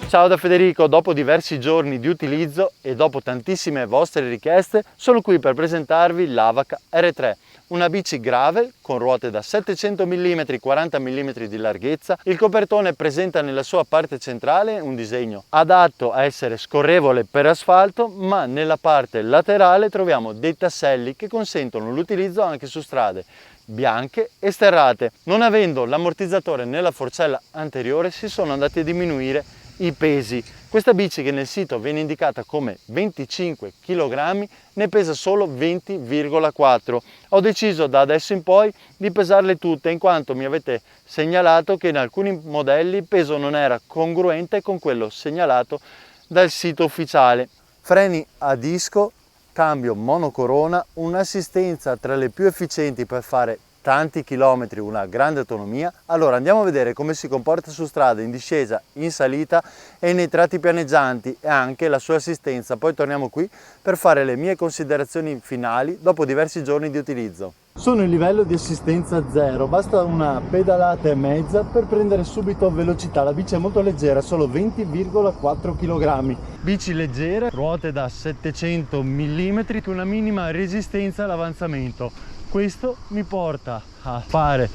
Ciao da Federico, dopo diversi giorni di utilizzo e dopo tantissime vostre richieste sono qui per presentarvi l'Avaca R3, una bici gravel con ruote da 700 mm, 40 mm di larghezza. Il copertone presenta nella sua parte centrale un disegno adatto a essere scorrevole per asfalto, ma nella parte laterale troviamo dei tasselli che consentono l'utilizzo anche su strade bianche e sterrate. Non avendo l'ammortizzatore nella forcella anteriore si sono andati a diminuire i pesi. Questa bici, che nel sito viene indicata come 25 kg, ne pesa solo 20,4. Ho deciso da adesso in poi di pesarle tutte, in quanto mi avete segnalato che in alcuni modelli il peso non era congruente con quello segnalato dal sito ufficiale. Freni a disco, cambio monocorona, un'assistenza tra le più efficienti per fare tanti chilometri, una grande autonomia. Allora andiamo a vedere come si comporta su strada, in discesa, in salita e nei tratti pianeggianti, e anche la sua assistenza. Poi torniamo qui per fare le mie considerazioni finali dopo diversi giorni di utilizzo. Sono in livello di assistenza 0, basta una pedalata e mezza per prendere subito velocità. La bici è molto leggera, solo 20,4 kg. Bici leggera, ruote da 700 mm, una minima resistenza all'avanzamento. Questo mi porta a fare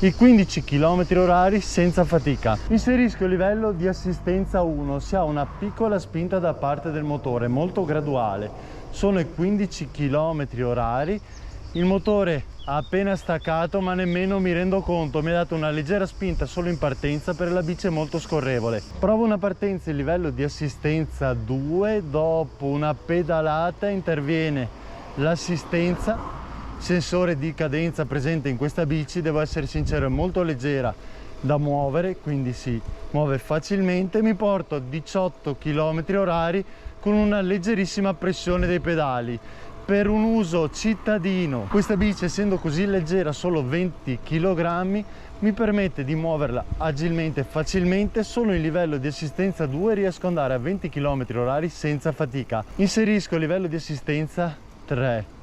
i 15 km/h senza fatica. Inserisco il livello di assistenza 1, si ha una piccola spinta da parte del motore, molto graduale. Sono i 15 km/h. Il motore ha appena staccato, ma nemmeno mi rendo conto, mi ha dato una leggera spinta solo in partenza, per la bici è molto scorrevole. Provo una partenza in livello di assistenza 2, dopo una pedalata interviene l'assistenza. Sensore di cadenza presente in questa bici, devo essere sincero, è molto leggera da muovere, quindi si muove facilmente. Mi porto 18 km/h con una leggerissima pressione dei pedali. Per un uso cittadino, questa bici, essendo così leggera, solo 20 kg, mi permette di muoverla agilmente e facilmente. Solo in livello di assistenza 2 riesco ad andare a 20 km/h senza fatica. Inserisco il livello di assistenza 3.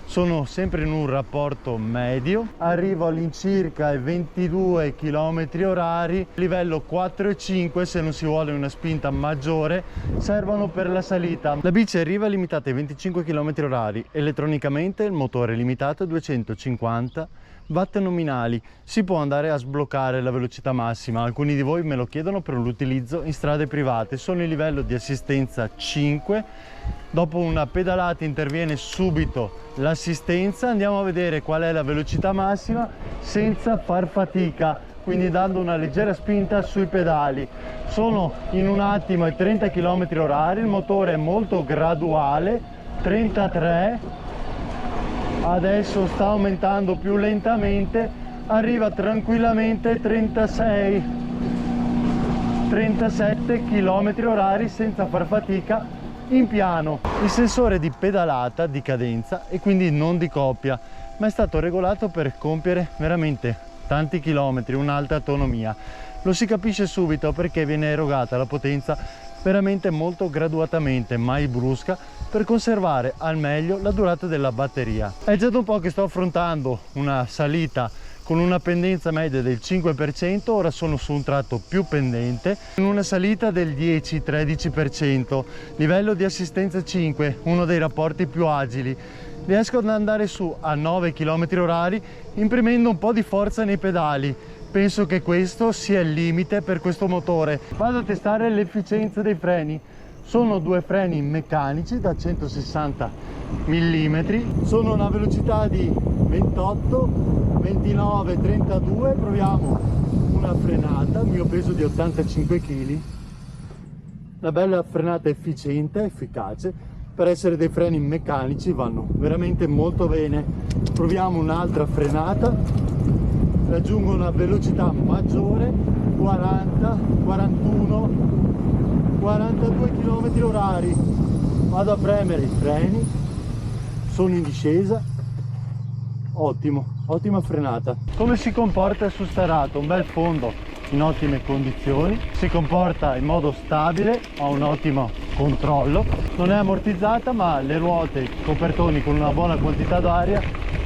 Sono sempre in un rapporto medio, arrivo all'incirca ai 22 km/h, livello 4 e 5 se non si vuole una spinta maggiore, servono per la salita. La bici arriva limitata ai 25 km/h, elettronicamente il motore è limitato a 250 watt nominali. Si può andare a sbloccare la velocità massima, alcuni di voi me lo chiedono per l'utilizzo in strade private. Sono in livello di assistenza 5, dopo una pedalata interviene subito l'assistenza. Andiamo a vedere qual è la velocità massima senza far fatica, quindi dando una leggera spinta sui pedali. Sono in un attimo ai 30 km/h, il motore è molto graduale, 33. Adesso sta aumentando più lentamente, arriva tranquillamente ai 36, 37 km/h senza far fatica in piano. Il sensore di pedalata di cadenza e quindi non di coppia, ma è stato regolato per compiere veramente tanti chilometri, un'alta autonomia. Lo si capisce subito perché viene erogata la potenza veramente molto graduatamente, mai brusca, per conservare al meglio la durata della batteria. È già da un po' che sto affrontando una salita con una pendenza media del 5%, ora sono su un tratto più pendente, in una salita del 10-13%, livello di assistenza 5, uno dei rapporti più agili. Riesco ad andare su a 9 km/h imprimendo un po' di forza nei pedali. Penso che questo sia il limite per questo motore. Vado a testare l'efficienza dei freni. Sono due freni meccanici da 160 mm, sono una velocità di 28, 29, 32. Proviamo una frenata, mio peso di 85 kg. Una bella frenata efficiente, efficace. Per essere dei freni meccanici vanno veramente molto bene. Proviamo un'altra frenata, raggiungo una velocità maggiore, 40, 41, 42 km/h. Vado a premere i freni, sono in discesa, ottima frenata. Come si comporta su starato? Un bel fondo in ottime condizioni, si comporta in modo stabile, ha un ottimo controllo, non è ammortizzata, ma le ruote, copertoni con una buona quantità d'aria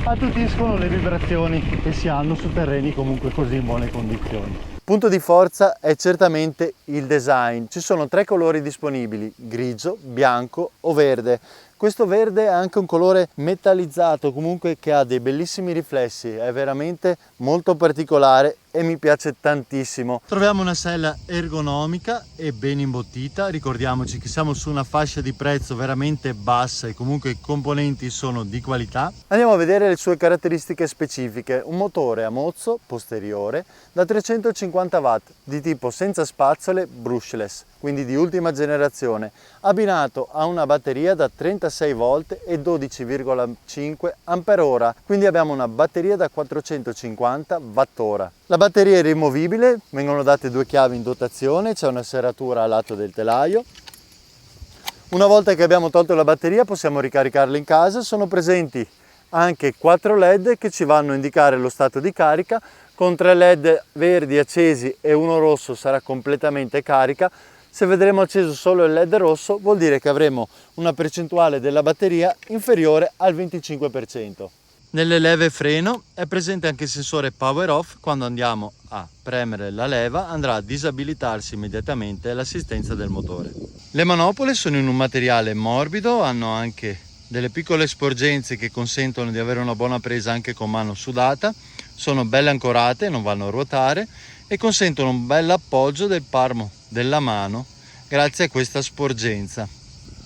attutiscono le vibrazioni che si hanno su terreni comunque così in buone condizioni. Punto di forza è certamente il design. Ci sono 3 colori disponibili: grigio, bianco o verde. Questo verde è anche un colore metallizzato, comunque che ha dei bellissimi riflessi, è veramente molto particolare e mi piace tantissimo. Troviamo una sella ergonomica e ben imbottita, ricordiamoci che siamo su una fascia di prezzo veramente bassa e comunque i componenti sono di qualità. Andiamo a vedere le sue caratteristiche specifiche. Un motore a mozzo posteriore da 350 watt di tipo senza spazzole, brushless, quindi di ultima generazione, abbinato a una batteria da 36 volt e 12,5 Ah, quindi abbiamo una batteria da 450 Wh. La batteria è rimovibile, vengono date 2 chiavi in dotazione, c'è una serratura a lato del telaio. Una volta che abbiamo tolto la batteria possiamo ricaricarla in casa. Sono presenti anche 4 LED che ci vanno a indicare lo stato di carica. Con 3 LED verdi accesi e uno rosso sarà completamente carica. Se vedremo acceso solo il LED rosso vuol dire che avremo una percentuale della batteria inferiore al 25%. Nelle leve freno è presente anche il sensore power off. Quando andiamo a premere la leva andrà a disabilitarsi immediatamente l'assistenza del motore. Le manopole sono in un materiale morbido, hanno anche delle piccole sporgenze che consentono di avere una buona presa anche con mano sudata, sono belle ancorate, non vanno a ruotare e consentono un bel appoggio del palmo della mano grazie a questa sporgenza.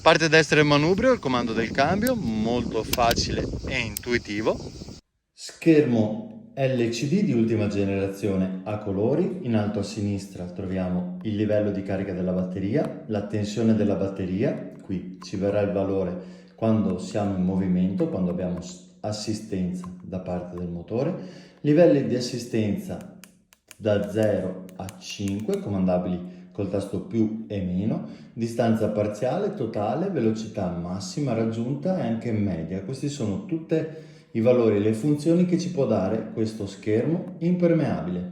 Parte destra del manubrio, il comando del cambio, molto facile e intuitivo. Schermo LCD di ultima generazione a colori. In alto a sinistra troviamo il livello di carica della batteria, la tensione della batteria, qui ci verrà il valore quando siamo in movimento, quando abbiamo assistenza da parte del motore, livelli di assistenza da 0 a 5 comandabili col tasto più e meno, distanza parziale, totale, velocità massima raggiunta e anche media. Questi sono tutti i valori e le funzioni che ci può dare questo schermo impermeabile.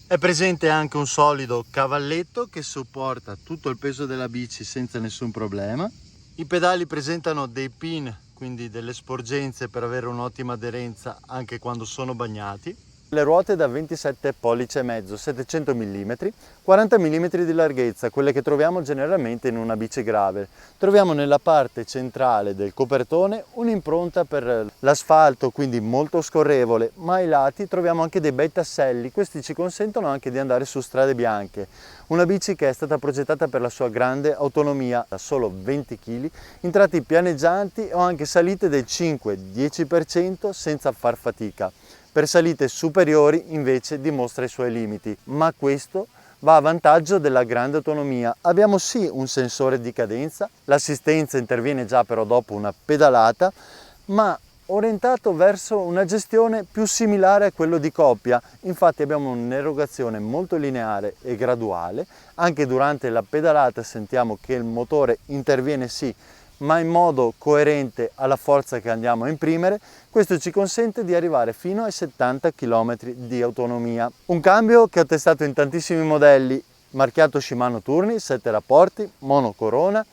È presente anche un solido cavalletto che sopporta tutto il peso della bici senza nessun problema. I pedali presentano dei pin, quindi delle sporgenze per avere un'ottima aderenza anche quando sono bagnati. Le ruote da 27 pollici e mezzo, 700 mm, 40 mm di larghezza, quelle che troviamo generalmente in una bici gravel. Troviamo nella parte centrale del copertone un'impronta per l'asfalto, quindi molto scorrevole, ma ai lati troviamo anche dei bei tasselli. Questi ci consentono anche di andare su strade bianche. Una bici che è stata progettata per la sua grande autonomia, da solo 20 kg, in tratti pianeggianti o anche salite del 5-10% senza far fatica. Per salite superiori invece dimostra i suoi limiti, ma questo va a vantaggio della grande autonomia. Abbiamo sì un sensore di cadenza, l'assistenza interviene già però dopo una pedalata, ma orientato verso una gestione più similare a quello di coppia. Infatti abbiamo un'erogazione molto lineare e graduale. Anche durante la pedalata sentiamo che il motore interviene sì, ma in modo coerente alla forza che andiamo a imprimere. Questo ci consente di arrivare fino ai 70 km di autonomia. Un cambio che ho testato in tantissimi modelli, marchiato Shimano Tourney, 7 rapporti, mono corona.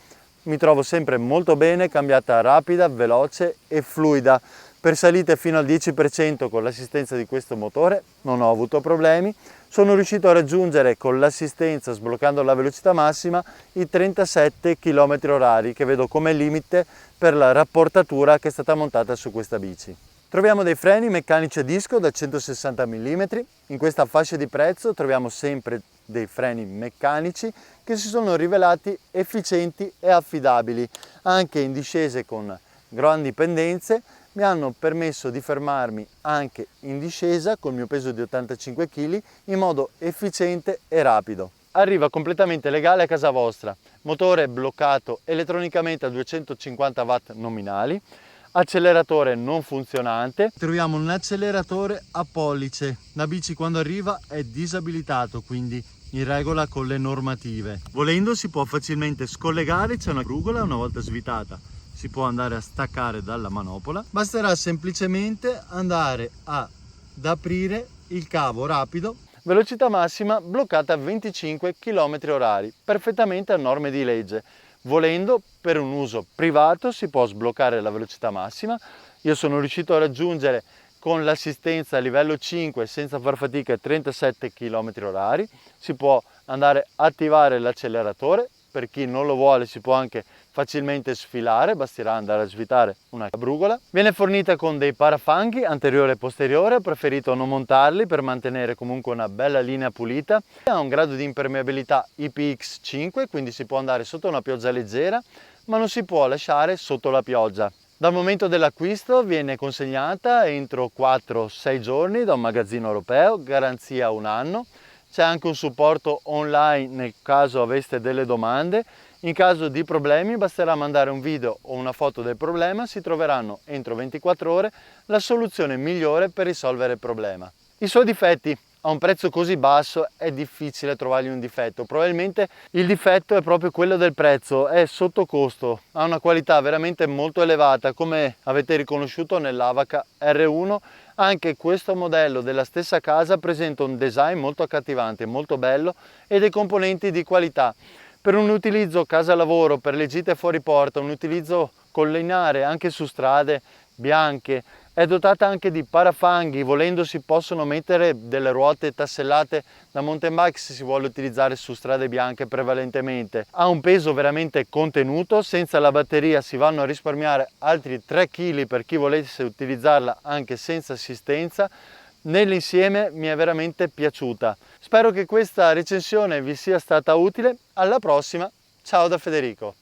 Mi trovo sempre molto bene, cambiata rapida, veloce e fluida. Per salite fino al 10% con l'assistenza di questo motore non ho avuto problemi. Sono riuscito a raggiungere con l'assistenza, sbloccando la velocità massima, i 37 km/h che vedo come limite per la rapportatura che è stata montata su questa bici. Troviamo dei freni meccanici a disco da 160 mm. In questa fascia di prezzo troviamo sempre dei freni meccanici che si sono rivelati efficienti e affidabili. Anche in discese con grandi pendenze mi hanno permesso di fermarmi anche in discesa col mio peso di 85 kg in modo efficiente e rapido. Arriva completamente legale a casa vostra, motore bloccato elettronicamente a 250 watt nominali, acceleratore non funzionante. Troviamo un acceleratore a pollice, la bici quando arriva è disabilitato, quindi in regola con le normative. Volendo si può facilmente scollegare, c'è una grugola, una volta svitata si può andare a staccare dalla manopola. Basterà semplicemente andare ad aprire il cavo rapido. Velocità massima bloccata a 25 km/h, perfettamente a norme di legge. Volendo, per un uso privato si può sbloccare la velocità massima io sono riuscito a raggiungere con l'assistenza a livello 5 senza far fatica 37 km/h. Si può andare a attivare l'acceleratore, per chi non lo vuole si può anche facilmente sfilare, basterà andare a svitare una brugola. Viene fornita con dei parafanghi anteriore e posteriore, ho preferito non montarli per mantenere comunque una bella linea pulita. Ha un grado di impermeabilità IPX5, quindi si può andare sotto una pioggia leggera, ma non si può lasciare sotto la pioggia. Dal momento dell'acquisto viene consegnata entro 4-6 giorni da un magazzino europeo, garanzia 1 anno. C'è anche un supporto online nel caso aveste delle domande. In caso di problemi basterà mandare un video o una foto del problema, si troveranno entro 24 ore la soluzione migliore per risolvere il problema. I suoi difetti: a un prezzo così basso è difficile trovargli un difetto, probabilmente il difetto è proprio quello del prezzo, è sotto costo, ha una qualità veramente molto elevata, come avete riconosciuto nell'Avaca R1. Anche questo modello della stessa casa presenta un design molto accattivante, molto bello, e dei componenti di qualità. Per un utilizzo casa lavoro, per le gite fuori porta, un utilizzo collinare anche su strade bianche, è dotata anche di parafanghi, volendo si possono mettere delle ruote tassellate da mountain bike se si vuole utilizzare su strade bianche prevalentemente. Ha un peso veramente contenuto, senza la batteria si vanno a risparmiare altri 3 kg per chi volesse utilizzarla anche senza assistenza. Nell'insieme mi è veramente piaciuta. Spero che questa recensione vi sia stata utile. Alla prossima, ciao da Federico.